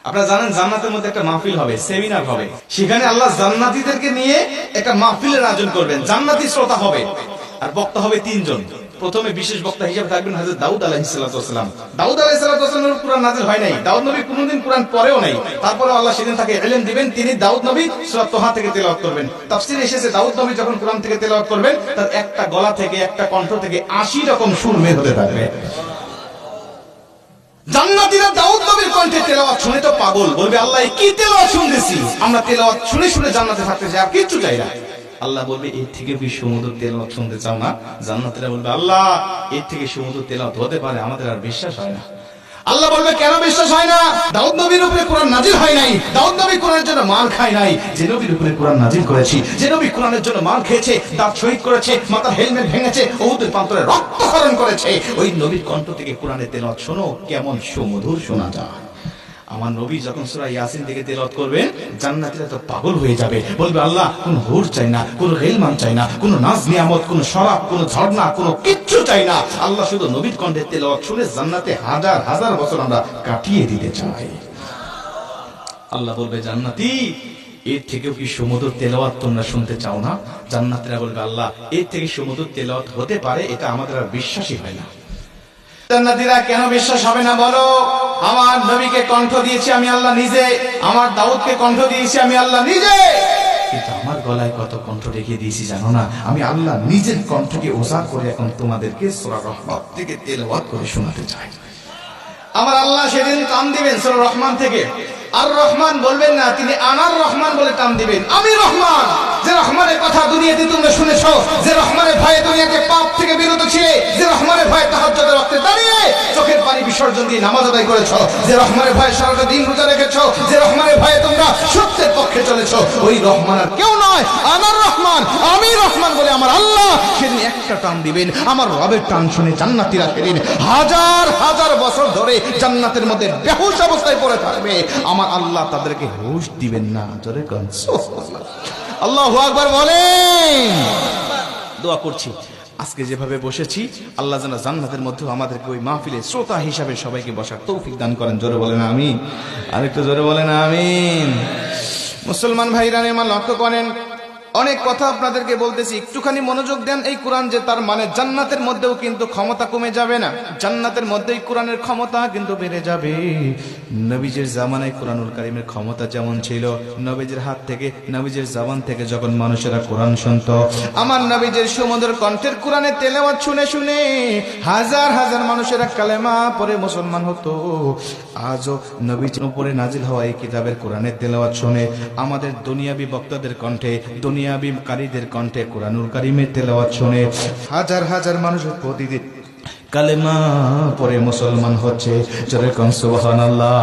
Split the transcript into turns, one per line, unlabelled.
আপনারা জানেন জান্নাতের মধ্যে একটা মাহফিল হবে, সেমিনার হবে। সেখানে আল্লাহ জান্নাতীদেরকে নিয়ে একটা মাহফিলের আয়োজন করবেন। জান্নাতি শ্রোতা হবে আর বক্তা হবে তিনজন। প্রথমে বিশেষ বক্তা হিসেবে থাকবেন হযরত দাউদ আলাইহিস সালাম। দাউদ আলাইহিস সালামের কুরআন নাযিল হয় নাই, দাউদ নবী কোনদিন কুরআন পড়েও নাই। তারপরে আল্লাহ সেদিন তাকে ইলম দিবেন, তিনি দাউদ নবী সূরা তোহা থেকে তেলাওয়াত করবেন। তাফসীরে এসেছে দাউদ নবী যখন কুরআন থেকে তেলাওয়াত করবেন, তার একটা গলা থেকে, একটা কণ্ঠ থেকে 80 রকম সুর বের হতে থাকবে। জান্নাতীরা দাউদ নবীর কণ্ঠে তেলাওয়াত শুনে তো পাগল, বলবে আল্লাহ কি তেলাওয়াত শুনতেছি, আমরা তেলাওয়াত শুনে শুনে জান্নাতে থাকতে চাই, আর কিচ্ছু চাই না। আল্লাহ বলবে এর থেকে কি সুমধুর তেলাওয়াত শুনতে চাও না? জান্নাতীরা বলবে আল্লাহ এর থেকে সুমধুর তেলাওয়াত হতে পারে, আমাদের আর বিশ্বাস হয় না। আল্লাহ বলবে কেন বিশ্বাস হয় না? দাউদ নবীর উপরে কোরআন নাজিল হয় নাই, দাউদ নবী কোরআনের জন্য মার খায় নাই। যে নবীর উপরে কোরআন নাজিল করেছি, যে নবী কোরআনের জন্য মার খেয়েছে, দাঁত শহীদ করেছে, মাথার হেলমেট ভেঙেছে, উহুদের প্রান্তরে রক্তক্ষরণ করেছে, ওই নবীর কণ্ঠ থেকে কোরআনের তেলাওয়াত শোনো, কেমন সুমধুর শোনা যায়। আমার নবী যখন সূরা ইয়াসিন থেকে তেলাওয়াত করবেন, জান্নাতীরা তো পাগল হয়ে যাবে, বলবে আল্লাহ কোনো হুর চাই না, কোনো গিলমান চাই না, কোনো নাজ নিয়ামত, কোনো শরাব, কোনো ঝর্ণা, কোনো কিচ্ছু চাই না। আল্লাহ শুধু নবীর কণ্ঠে তেলাওয়াত শুনে জান্নাতে হাজার হাজার বছর আমরা কাটিয়ে দিতে চাই। আল্লাহ বলবে জান্নাতি এর থেকেও কি সুমধুর তেলাওয়াত তোমরা শুনতে চাও না? জান্নাতীরা বলবে আল্লাহ এর থেকে সুমধুর তেলাওয়াত হতে পারে, এটা আমাদের আর বিশ্বাসই হয় না। জান্নাতীরা কেন বিশ্বাস হবে না বলো? আমার নবীকে কণ্ঠ দিয়েছি আমি আল্লাহ নিজে, আমার দাউদকে কণ্ঠ দিয়েছি আমি আল্লাহ নিজে, কিন্তু আমার গলায় কত কণ্ঠ রেখে দিয়েছি জানো না? আমি আল্লাহ নিজের কণ্ঠকে ওঝা করে এখন তোমাদেরকে সূরা রহমান থেকে তেলাওয়াত করে শোনাতে চাই। আমার আল্লাহ সেদিন টান দিবেন সূরা রহমান থেকে, আর রহমান বলবেন না, তিনি আনার রহমান বলে টান দিবেন। আমি রহমান, যে রহমানের কথা দুনিয়াতে তোমরা শুনেছো, যে রহমানের ভয়ে দুনিয়াতে পাপ থেকে বিরত ছিলে, যে রহমানের ভয়ে তাহাজ্জুদের ওয়াক্তে দাঁড়িয়ে চোখের পানি বিসর্জন দিয়ে নামাজ আদায় করেছো, যে রহমানের ভয়ে সারাটা দিন রোজা রেখেছো, যে রহমানের ভয়ে তোমরা সত্যের পক্ষে চলেছো, ওই রহমান আর কেউ নয়, আনার রহমান, আমি রহমান বলে আমার আল্লাহ সেদিন একটা টান দিবেন। আমার রবের টান শুনে জান্নাতীরা সেদিন হাজার হাজার বছর ধরে জান্নাতের মধ্যে বেহুশ অবস্থায় পড়ে থাকবে। আমার আল্লাহ তাদেরকে হুশ দিবেন না। জোরে কোন সুবহানাল্লাহ, আল্লাহু আকবার বলেন। দোয়া করছি আজকে যেভাবে বসেছি, আল্লাহ যেন জান্নাতের মধ্যে আমাদেরকে ওই মাহফিলে শ্রোতা হিসাবে সবাইকে বসার তৌফিক দান করেন। জোরে বলেন আমিন, আরেকটু জোরে বলেন আমিন। মুসলমান ভাইরা আমার লক্ষ্য করেন, অনেক কথা আপনাদেরকে বলতেছি, একটুখানি মনোযোগ দেন। এই কোরআন যে তার মানে জান্নাতের মধ্যেও কিন্তু ক্ষমতা কমে যাবে না, জান্নাতের মধ্যেই কোরআনের ক্ষমতা কিন্তু বেড়ে যাবে। নবীজির জামানায় কোরআনুল কারীমের ক্ষমতা যেমন ছিল, নবীজির হাত থেকে, নবীজির জবান থেকে যখন মানুষেরা কোরআন শুনতো, আমার নবীজির সুমধুর কণ্ঠের কোরআনের তেলাওয়াত শুনে শুনে হাজার হাজার মানুষেরা কালেমা পড়ে মুসলমান হতো। আজও নবীজির উপরে নাজিল হওয়া এই কিতাবের কোরআনের তেলাওয়াত শুনে আমাদের দুনিয়াবি বক্তাদের কণ্ঠে, দুনিয়াবি কারীদের কণ্ঠে কোরআনুল কারীমের তেলাওয়াত শুনে হাজার হাজার মানুষ প্রতিদিন কালেমা পড়ে মুসলমান হচ্ছে। জোরে কোন সুবহানাল্লাহ।